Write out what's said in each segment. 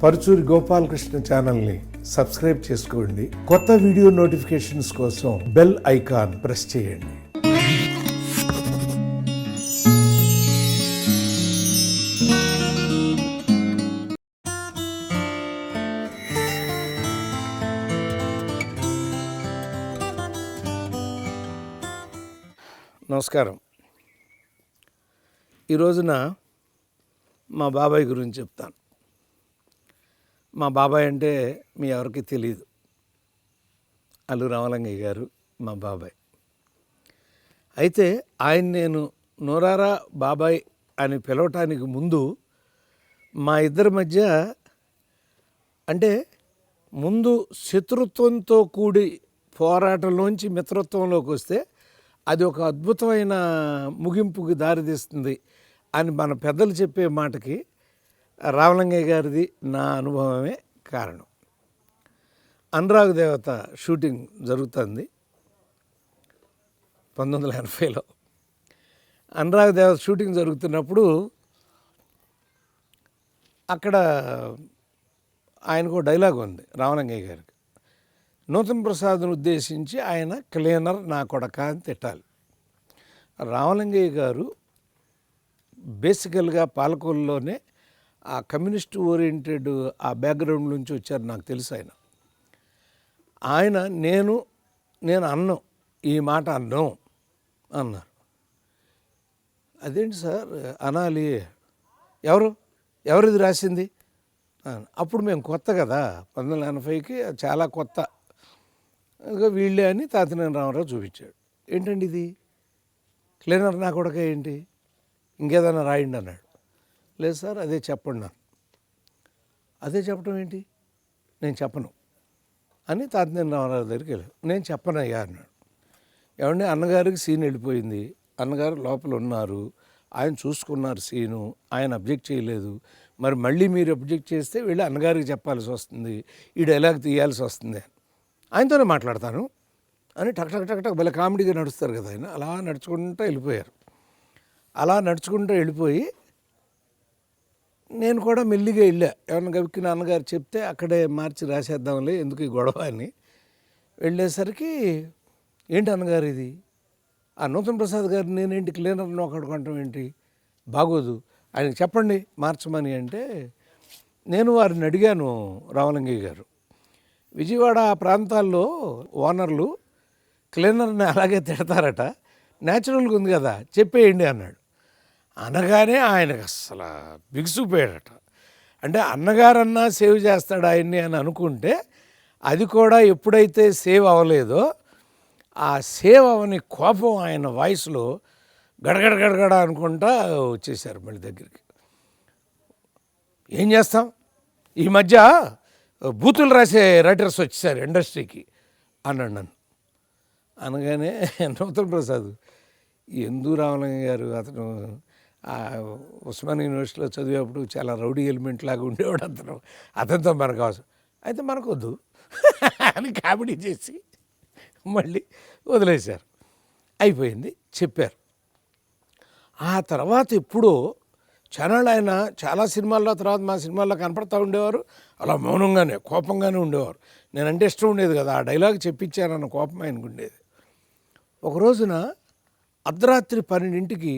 పరుచూరి గోపాలకృష్ణ ఛానల్ని సబ్స్క్రైబ్ చేసుకోండి. కొత్త వీడియో నోటిఫికేషన్స్ కోసం బెల్ ఐకాన్ ప్రెస్ చేయండి. నమస్కారం. ఈ రోజున మా బాబాయ్ గురించి చెప్తాను. మా బాబాయ్ అంటే మీ ఎవరికి తెలియదు. అల్లు రామలింగయ్య గారు మా బాబాయ్. అయితే ఆయన నేను నోరారా బాబాయ్ అని పిలవటానికి ముందు మా ఇద్దరి మధ్య అంటే ముందు శత్రుత్వంతో కూడి పోరాటంలోంచి మిత్రత్వంలోకి వస్తే అది ఒక అద్భుతమైన ముగింపుకి దారితీస్తుంది అని మన పెద్దలు చెప్పే మాటకి రామలింగయ్య గారిది నా అనుభవమే కారణం. అనురాగ్ దేవత షూటింగ్ జరుగుతుంది 1980లో. అనురాగ్ దేవత షూటింగ్ జరుగుతున్నప్పుడు అక్కడ ఆయనకు డైలాగ్ ఉంది రామలింగయ్య గారికి. నూతన్ ప్రసాద్ను ఉద్దేశించి ఆయన క్లీనర్ నా కొడక అని తిట్టాలి. రామలింగయ్య గారు బేసికల్గా పాలకొల్లులోనే ఆ కమ్యూనిస్ట్ ఓరియంటెడ్ ఆ బ్యాక్గ్రౌండ్ నుంచి వచ్చారు, నాకు తెలుసు. ఆయన నేను అన్నం ఈ మాట అన్నం అన్నారు. అదేంటి సార్ అనాలి, ఎవరిది రాసింది? అప్పుడు మేము కొత్త కదా, 1980కి చాలా కొత్త. వీళ్ళే అని తాతినేని రామారావు చూపించాడు. ఏంటండి ఇది, క్లీనర్ నా కొడక ఏంటి, ఇంకేదైనా రాయండి అన్నాడు. లేదు సార్ అదే చెప్పండి నాకు. అదే చెప్పడం ఏంటి, నేను చెప్పను అని తాతినేని రామారావు దగ్గరికి వెళ్ళాను. నేను చెప్పనయ్యా అన్నాడు. ఏమంటే అన్నగారికి సీన్ వెళ్ళిపోయింది, అన్నగారు లోపల ఉన్నారు, ఆయన చూసుకున్నారు సీను, ఆయన అబ్జెక్ట్ చేయలేదు. మరి మళ్ళీ మీరు అబ్జెక్ట్ చేస్తే వెళ్ళి అన్నగారికి చెప్పాల్సి వస్తుంది, ఈ డైలాగ్ తీయాల్సి వస్తుంది. ఆయనతోనే మాట్లాడతాను అని టక్ టక్ టక్ టక్ భలే కామెడీగా నడుస్తారు కదా ఆయన. అలా నడుచుకుంటూ వెళ్ళిపోయారు. అలా నడుచుకుంటూ వెళ్ళిపోయి నేను కూడా మెల్లిగా వెళ్ళా. ఏమన్నా గవిక్కి నాన్నగారు చెప్తే అక్కడే మార్చి రాసేద్దాంలే ఎందుకు ఈ గొడవ అని వెళ్ళేసరికి, ఏంటి అన్నగారు ఇది, ఆ నూతన్ ప్రసాద్ గారు నేనేంటి క్లీనర్ని ఒకడుకుంటాం ఏంటి, బాగోదు, ఆయనకి చెప్పండి మార్చమని. అంటే నేను వారిని అడిగాను, రామలింగయ్య గారు విజయవాడ ఆ ప్రాంతాల్లో ఓనర్లు క్లీనర్ని అలాగే తిడతారట, న్యాచురల్గా ఉంది కదా చెప్పేయండి అన్నాడు. అనగానే ఆయనకు అసలు బిగుసిపోయాడట. అంటే అన్నగారన్నా సేవ్ చేస్తాడు ఆయన్ని అని అనుకుంటే అది కూడా ఎప్పుడైతే సేవ్ అవ్వలేదో ఆ సేవ్ అవని కోపం ఆయన వాయిస్లో గడగడ గడగడ అనుకుంటా వచ్చేసారు మళ్ళీ దగ్గరికి. ఏం చేస్తాం, ఈ మధ్య బూతులు రాసే రైటర్స్ వచ్చేసారు ఇండస్ట్రీకి అన్నాడు నన్ను. అనగానే నూతన్ ప్రసాద్ ఎందు రామలింగయ్య గారు అతను ఉస్మాన్ యూనివర్సిటీలో చదివేప్పుడు చాలా రౌడీ ఎలిమెంట్ లాగా ఉండేవాడు అతనితో మనకు అవసరం అయితే మనకొద్దు అని కామెడీ చేసి మళ్ళీ వదిలేశారు. అయిపోయింది, చెప్పారు. ఆ తర్వాత ఎప్పుడో ఛానల్ ఆయన చాలా సినిమాల్లో తర్వాత మా సినిమాల్లో కనపడతా ఉండేవారు, అలా మౌనంగానే కోపంగానే ఉండేవారు. నేనంటే ఇష్టం ఉండేది కదా, ఆ డైలాగ్ చెప్పించానన్న కోపం ఆయనకు ఉండేది. ఒక రోజున అర్ధరాత్రి 12ంటికి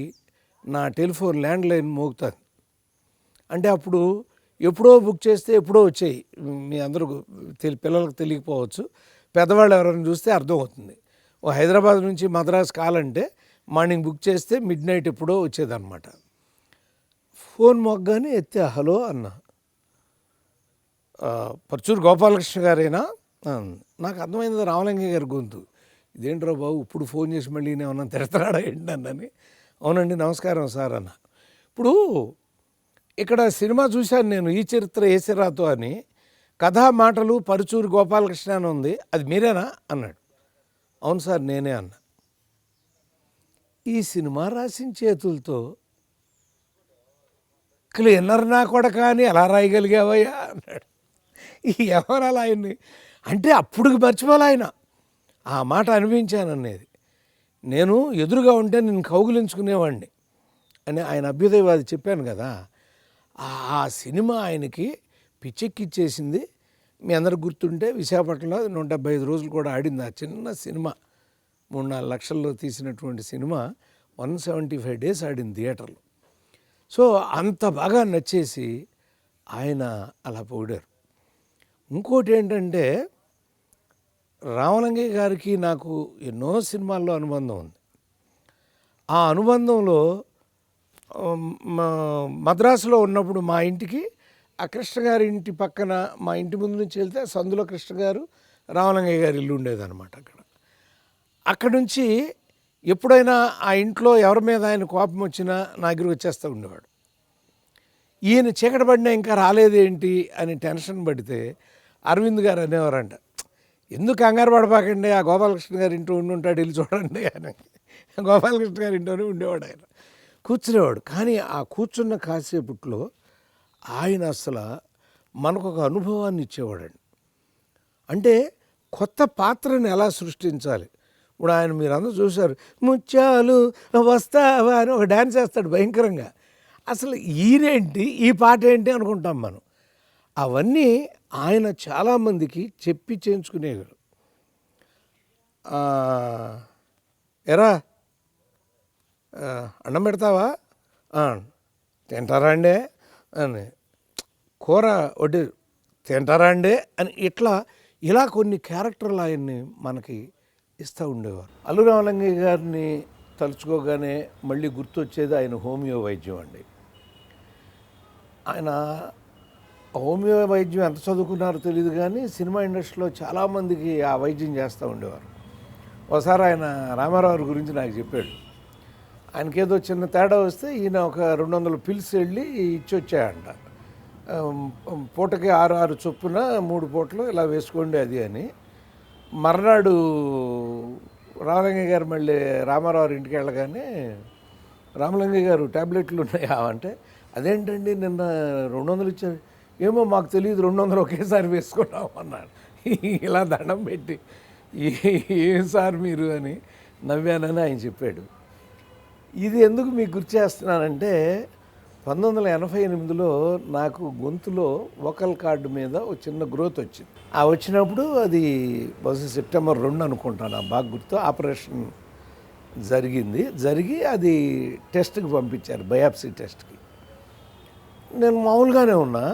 నా టెలిఫోన్ ల్యాండ్లైన్ మోగుతుంది. అంటే అప్పుడు ఎప్పుడో బుక్ చేస్తే ఎప్పుడో వచ్చాయి, మీ అందరూ పిల్లలకు తెలియకపోవచ్చు, పెద్దవాళ్ళు ఎవరైనా చూస్తే అర్థమవుతుంది. ఓ హైదరాబాద్ నుంచి మద్రాసు కాలంటే మార్నింగ్ బుక్ చేస్తే మిడ్ నైట్ ఎప్పుడో వచ్చేదన్నమాట. ఫోన్ మొగ్గానే ఎత్తే హలో అన్న, పరుచూరి గోపాలకృష్ణ గారేనా? నాకు అర్థమైంది రామలింగయ్య గారి గొంతు. ఇదేంట్రా బాబు ఇప్పుడు ఫోన్ చేసి మళ్ళీ ఏమన్నా తిడతాడా ఏంటి అన్నని. అవునండి నమస్కారం సార్ అన్న. ఇప్పుడు ఇక్కడ సినిమా చూశాను నేను, ఈ చరిత్ర ఏసిరాతో అని, కథా మాటలు పరుచూరి గోపాలకృష్ణ అని ఉంది, అది మీరేనా అన్నాడు. అవును సార్ నేనే అన్న. ఈ సినిమా రాసిన చేతులతో క్లీనర్ నా కొడక అని ఎలా రాయగలిగావయ్యా అన్నాడు. ఎవరు అలా ఆయన్ని అంటే అప్పుడు మర్చిపోలే ఆయన ఆ మాట అనిపించాననేది. నేను ఎదురుగా ఉంటే నేను కౌగులించుకునేవాడిని అని ఆయన అభ్యుదయవాది చెప్పాను కదా. ఆ సినిమా ఆయనకి పిచ్చెక్కిచ్చేసింది. మీ అందరికి గుర్తుంటే విశాఖపట్నంలో 175 రోజులు కూడా ఆడింది ఆ చిన్న సినిమా. 3-4 లక్షల్లో తీసినటువంటి సినిమా 175 డేస్ ఆడింది థియేటర్లో. సో అంత బాగా నచ్చేసి ఆయన అలా పొగిడారు. ఇంకోటి ఏంటంటే రామలింగయ్య గారికి నాకు ఎన్నో సినిమాల్లో అనుబంధం ఉంది. ఆ అనుబంధంలో మద్రాసులో ఉన్నప్పుడు మా ఇంటికి ఆ కృష్ణ గారి ఇంటి పక్కన మా ఇంటి ముందు నుంచి వెళ్తే సందులో కృష్ణ గారు రామలింగయ్య గారి ఇల్లు ఉండేదన్నమాట. అక్కడ నుంచి ఎప్పుడైనా ఆ ఇంట్లో ఎవరి మీద ఆయన కోపం వచ్చినా నా దగ్గరికి వచ్చేస్తూ ఉండేవాడు. ఈయన చీకటి పడినా ఇంకా రాలేదేంటి అని టెన్షన్ పడితే అరవింద్ గారు అనేవారంట, ఎందుకు కంగారు పడపాకండి, ఆ గోపాలకృష్ణ గారి ఇంట్లో ఉండుంటాడు, వెళ్ళి చూడండి అని. గోపాలకృష్ణ గారి ఇంట్లోనే ఉండేవాడు. ఆయన కూర్చునేవాడు. కానీ ఆ కూర్చున్న కాసేపట్లో ఆయన అసలు మనకు ఒక అనుభవాన్ని ఇచ్చేవాడండి. అంటే కొత్త పాత్రని ఎలా సృష్టించాలి. ఇప్పుడు ఆయన మీరందరూ చూశారు, ముత్యాలు వస్తావా అని ఒక డ్యాన్స్ వేస్తాడు భయంకరంగా. అసలు ఈయనేంటి, ఈ పాట ఏంటి అనుకుంటాం మనం. అవన్నీ ఆయన చాలామందికి చెప్పి చేయించుకునేవారు. ఎరా అన్నం పెడతావా, తింటారా అండి అని, కూర వడ్డీ తింటారా అండి అని, ఇలా కొన్ని క్యారెక్టర్లు ఆయన్ని మనకి ఇస్తూ ఉండేవారు. అల్లు రామలింగయ్య గారిని తలుచుకోగానే మళ్ళీ గుర్తొచ్చేది ఆయన హోమియో వైద్యం అండి. ఆయన హోమియో వైద్యం ఎంత చదువుకున్నారో తెలియదు కానీ సినిమా ఇండస్ట్రీలో చాలామందికి ఆ వైద్యం చేస్తూ ఉండేవారు. ఒకసారి ఆయన రామారావు గురించి నాకు చెప్పాడు. ఆయనకేదో చిన్న తేడా వస్తే ఈయన ఒక 200 పిల్స్ వెళ్ళి ఇచ్చి వచ్చాయంట. పూటకి 6 చొప్పున 3 పూటలు ఇలా వేసుకోండి అది అని. మర్నాడు రామలింగయ్య గారు మళ్ళీ రామారావు ఇంటికి వెళ్ళగానే, రామలింగయ్య గారు ట్యాబ్లెట్లు ఉన్నాయా అంటే, అదేంటండి నిన్న 200 ఇచ్చారు, ఏమో మాకు తెలియదు 200 ఒకేసారి వేసుకున్నాం అన్నాడు. ఇలా దండం పెట్టి ఏం సార్ మీరు అని నవ్వానని ఆయన చెప్పాడు. ఇది ఎందుకు మీకు గుర్తు చేస్తున్నానంటే 1988లో నాకు గొంతులో వోకల్ కార్డు మీద ఒక చిన్న గ్రోత్ వచ్చింది. ఆ వచ్చినప్పుడు అది బహుశా సెప్టెంబర్ 2 అనుకుంటాను, నాకు బాగా గుర్తు. ఆపరేషన్ జరిగి అది టెస్ట్కి పంపించారు, బయాప్సీ టెస్ట్కి. నేను మామూలుగానే ఉన్నా,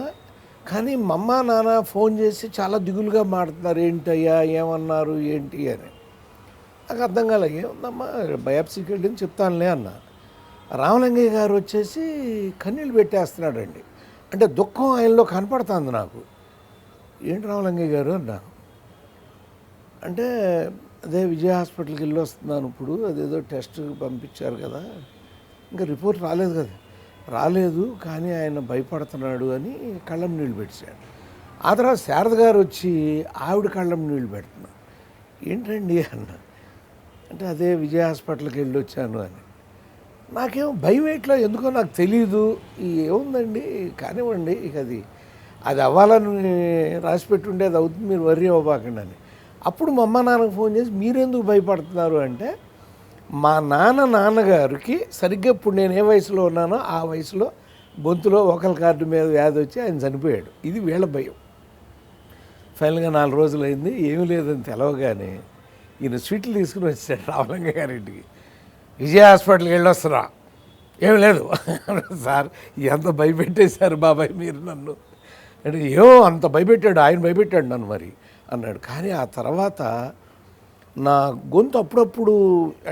కానీ మా అమ్మ నాన్న ఫోన్ చేసి చాలా దిగులుగా మాట్లాడుతున్నారు, ఏంటయ్యా ఏమన్నారు ఏంటి అని. నాకు అర్థం కాలే, ఏముందమ్మా బయాప్సీకి వెళ్ళింది చెప్తానులే అన్న. రామలింగయ్య గారు వచ్చేసి కన్నీళ్ళు పెట్టేస్తున్నాడండి. అంటే దుఃఖం ఆయనలో కనపడుతుంది నాకు. ఏంటి రామలింగయ్య గారు అన్నా అంటే, అదే విజయ హాస్పిటల్కి వెళ్ళి వస్తున్నాను, ఇప్పుడు అదేదో టెస్ట్ పంపించారు కదా, ఇంకా రిపోర్ట్ రాలేదు కదా. రాలేదు, కానీ ఆయన భయపడుతున్నాడు అని కళ్ళం నీళ్ళు పెట్టాడు. ఆ తర్వాత శారద గారు వచ్చి ఆవిడ కళ్ళం నీళ్ళు పెడుతున్నారు. ఏంటండి అన్న అంటే, అదే విజయ హాస్పిటల్కి వెళ్ళి వచ్చాను అని. నాకేమో భయం ఎట్లా ఎందుకో నాకు తెలీదు, ఏముందండి కానివ్వండి, ఇక అది అవ్వాలని రాసిపెట్టి ఉండే అది అవుతుంది, మీరు వర్రీ అవ్వబాకండి అని. అప్పుడు మా అమ్మ నాన్నకు ఫోన్ చేసి, మీరెందుకు భయపడుతున్నారు అంటే, మా నాన్నగారికి సరిగ్గా ఇప్పుడు నేను ఏ వయసులో ఉన్నానో ఆ వయసులో గొంతులో వోకల్ కార్డు మీద వ్యాధి వచ్చి ఆయన చనిపోయాడు. ఇది వీళ్ళ భయం. ఫైనల్గా 4 రోజులు అయింది, ఏమీ లేదని తెలవగానే ఈయన స్వీట్లు తీసుకుని వచ్చాడు రామలింగయ్య గారింటికి. విజయ హాస్పిటల్కి వెళ్ళొస్తున్నా, ఏమి లేదు సార్, ఎంత భయపెట్టేశారు బాబాయ్ మీరు నన్ను అంటే, ఏమో అంత భయపెట్టాడు, ఆయన భయపెట్టాడు నన్ను మరి అన్నాడు. కానీ ఆ తర్వాత నా గొంతు అప్పుడప్పుడు,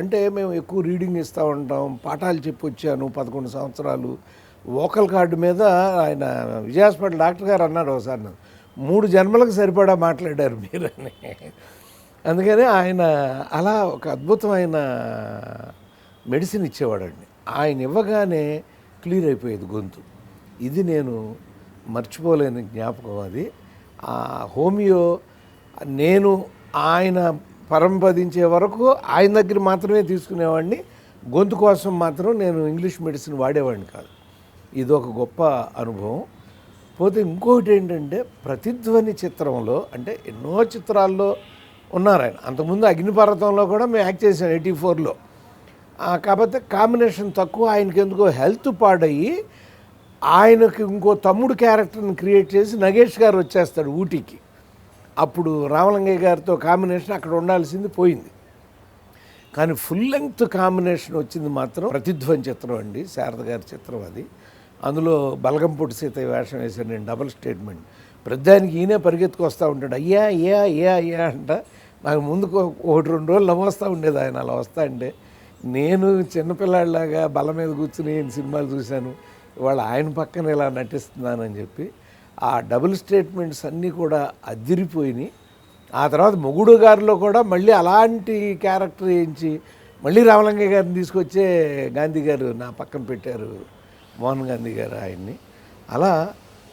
అంటే మేము ఎక్కువ రీడింగ్ ఇస్తూ ఉంటాం, పాఠాలు చెప్పి వచ్చాను 11 సంవత్సరాలు. వోకల్ కార్డు మీద ఆయన విజయ హాస్పిటల్ డాక్టర్ గారు అన్నాడు ఒకసారి, 3 జన్మలకు సరిపడా మాట్లాడారు మీరని. అందుకని ఆయన అలా ఒక అద్భుతమైన మెడిసిన్ ఇచ్చేవాడండి. ఆయన ఇవ్వగానే క్లియర్ అయిపోయేది గొంతు. ఇది నేను మర్చిపోలేని జ్ఞాపకం. అది ఆ హోమియో నేను ఆయన పరంపదించే వరకు ఆయన దగ్గర మాత్రమే తీసుకునేవాడిని. గొంతు కోసం మాత్రం నేను ఇంగ్లీష్ మెడిసిన్ వాడేవాడిని కాదు. ఇదొక గొప్ప అనుభవం. పోతే ఇంకొకటి ఏంటంటే, ప్రతిధ్వని చిత్రంలో, అంటే ఎన్నో చిత్రాల్లో ఉన్నారు ఆయన. అంతకుముందు అగ్నిపర్వతంలో కూడా మేము యాక్ట్ చేసాం 84లో. కాకపోతే కాంబినేషన్ తక్కువ, ఆయనకి ఎందుకో హెల్త్ పాడయ్యి ఆయనకి ఇంకో తమ్ముడు క్యారెక్టర్ని క్రియేట్ చేసి నగేష్ గారు వచ్చేస్తాడు ఊటీకి. అప్పుడు రామలింగయ్య గారితో కాంబినేషన్ అక్కడ ఉండాల్సింది పోయింది. కానీ ఫుల్ లెంగ్త్ కాంబినేషన్ వచ్చింది మాత్రం ప్రతిధ్వని చిత్రం అండి, శారద గారి చిత్రం అది. అందులో బలగంపూటి సీతయ్య వేషం వేశాను నేను, డబుల్ స్టేట్మెంట్. ప్రతిదానికి ఈయనే పరిగెత్తుకు వస్తూ ఉంటాడు, అయ్యా అయ్యా అయ్యా అయ్యా అంట. నాకు ముందుకు 1-2 రోజులు నవ్వొస్తూ ఉండేది ఆయన అలా వస్తా అంటే. నేను చిన్నపిల్లాడిలాగా బల్ల మీద కూర్చుని సినిమాలు చూశాను, ఇవాళ ఆయన పక్కన ఇలా నటిస్తున్నానని చెప్పి ఆ డబుల్ స్టేట్మెంట్స్ అన్నీ కూడా అదిరిపోయినాయి. ఆ తర్వాత మొగుడు గారిలో కూడా మళ్ళీ అలాంటి క్యారెక్టర్ వేయించి మళ్ళీ రామలింగయ్య గారిని తీసుకొచ్చే గాంధీ గారు నా పక్కన పెట్టారు, మోహన్ గాంధీ గారు ఆయన్ని. అలా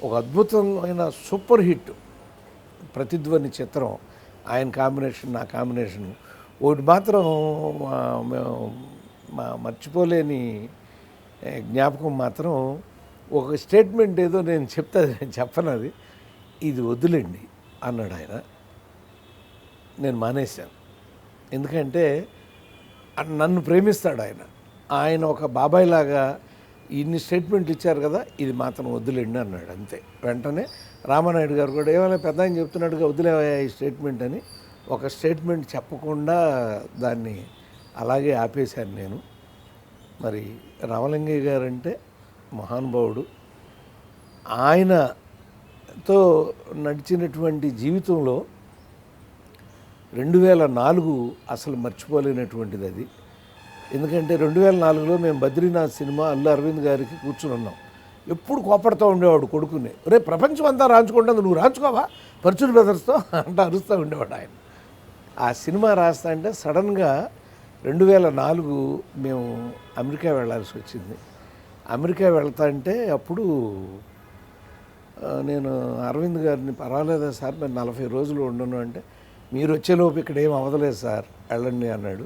ఒక అద్భుతమైన సూపర్ హిట్ ప్రతిధ్వని చిత్రం. ఆయన కాంబినేషన్, నా కాంబినేషన్. ఒకటి మాత్రం మేము మర్చిపోలేని జ్ఞాపకం మాత్రం, ఒక స్టేట్మెంట్ ఏదో నేను చెప్పను, అది ఇది వద్దులేండి అన్నాడు ఆయన. నేను మానేశాను. ఎందుకంటే నన్ను ప్రేమిస్తాడు ఆయన. ఆయన ఒక బాబాయ్ లాగా ఇన్ని స్టేట్మెంట్లు ఇచ్చారు కదా, ఇది మాత్రం వద్దులేండి అన్నాడు అంతే. వెంటనే రామానాయుడు గారు కూడా ఏమైనా పెద్ద ఆయన చెప్తున్నాడుగా వదిలేవా ఈ స్టేట్మెంట్ అని ఒక స్టేట్మెంట్ చెప్పకుండా దాన్ని అలాగే ఆపేశాను నేను. మరి రామలింగయ్య గారు అంటే మహానుభావుడు. ఆయనతో నడిచినటువంటి జీవితంలో 2004 అసలు మర్చిపోలేనటువంటిది అది. ఎందుకంటే 2004లో మేము బద్రీనాథ్ సినిమా అల్లు అరవింద్ గారికి కూర్చుని ఉన్నాం. ఎప్పుడు కోపడుతూ ఉండేవాడు కొడుకుని, రే ప్రపంచం అంతా రాంచుకుంటుంది, నువ్వు రాంచుకోవా పర్చూర్ బ్రదర్స్తో అంటూ అరుస్తూ ఉండేవాడు ఆయన. ఆ సినిమా రాస్తా అంటే సడన్గా 2004 మేము అమెరికా వెళ్ళాల్సి వచ్చింది. అమెరికా వెళ్తా అంటే అప్పుడు నేను అరవింద్ గారిని, పర్వాలేదా సార్ నేను 40 రోజులు ఉండను అంటే, మీరు వచ్చేలోపు ఇక్కడ ఏం అవ్వదలేదు సార్ వెళ్ళండి అన్నాడు.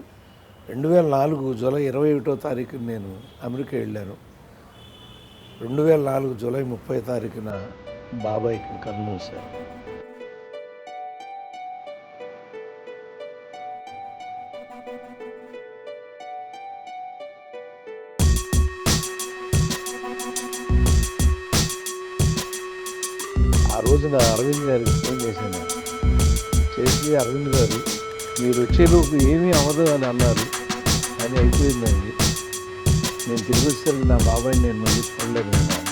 2004 జూలై 21వ తారీఖున నేను అమెరికా వెళ్ళాను. 2004 జూలై 30వ తారీఖున బాబాయ్కి కన్నుమూశారు. ఆ రోజున అరవింద్ గారికి ఫోన్ చేశాను. చేసి అరవింద్ గారు మీరు వచ్చేలోపు ఏమీ అవ్వదు అని అన్నారు, అది అయిపోయిందండి. నేను తిరిగి వచ్చేసరికి నా బాబాయ్ నేను మళ్ళీ చూడలేకపోయినాను.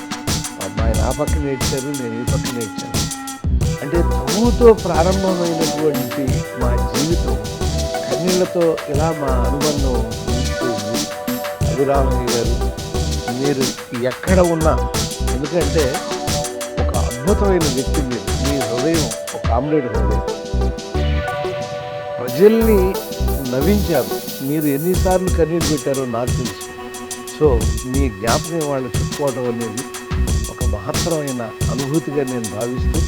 అబ్బాయి నా పక్కన ఏడ్చారు, నేను ఈ పక్కన ఏడ్చాను. అంటే తమ్ముతో ప్రారంభమైనటువంటి మా జీవితం కన్నీళ్లతో ఇలా మా అనుబంధం నిలిచిపోయింది. రామలింగయ్య గారు మీరు ఎక్కడ ఉన్నా, ఎందుకంటే ఒక అద్భుతమైన వ్యక్తి మీరు, మీ హృదయం ఒక ఆమ్లెట్ హృదయం. ప్రజల్ని నవ్వించారు. మీరు ఎన్నిసార్లు కన్నీరు పెట్టారో నాకు తెలుసు. సో మీ జ్ఞాపకం వాళ్ళు చెప్పుకోవడం అనేది ఒక మహత్తరమైన అనుభూతిగా నేను భావిస్తూ,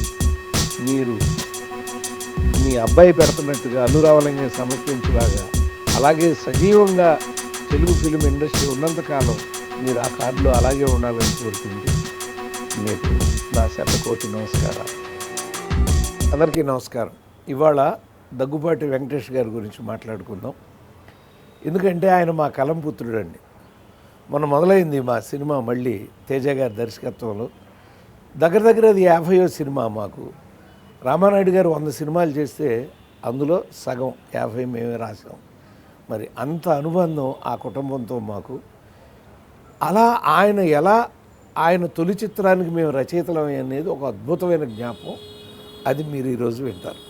మీరు మీ అబ్బాయి పెడుతున్నట్టుగా అల్లు రామలింగయ్య సమర్పించేలాగా అలాగే సజీవంగా తెలుగు ఫిలిం ఇండస్ట్రీ ఉన్నంతకాలం మీరు ఆ కార్డులో అలాగే ఉండాలని కోరుకుంటూ మీకు నా శతకోటి నమస్కారాలు. అందరికీ నమస్కారం. ఇవాళ దగ్గుబాటి వెంకటేష్ గారి గురించి మాట్లాడుకుందాం. ఎందుకంటే ఆయన మా కలంపుత్రుడు అండి. మొన్న మొదలైంది మా సినిమా మళ్ళీ తేజ గారి దర్శకత్వంలో. దగ్గర అది 50వ సినిమా మాకు. రామానాయుడు గారు 100 సినిమాలు చేస్తే అందులో సగం 50 మేమే రాసాం. మరి అంత అనుబంధం ఆ కుటుంబంతో మాకు. అలా ఆయన తొలి చిత్రానికి మేము రచయితలం అనేది ఒక అద్భుతమైన జ్ఞాపకం. అది మీరు ఈరోజు వింటారు.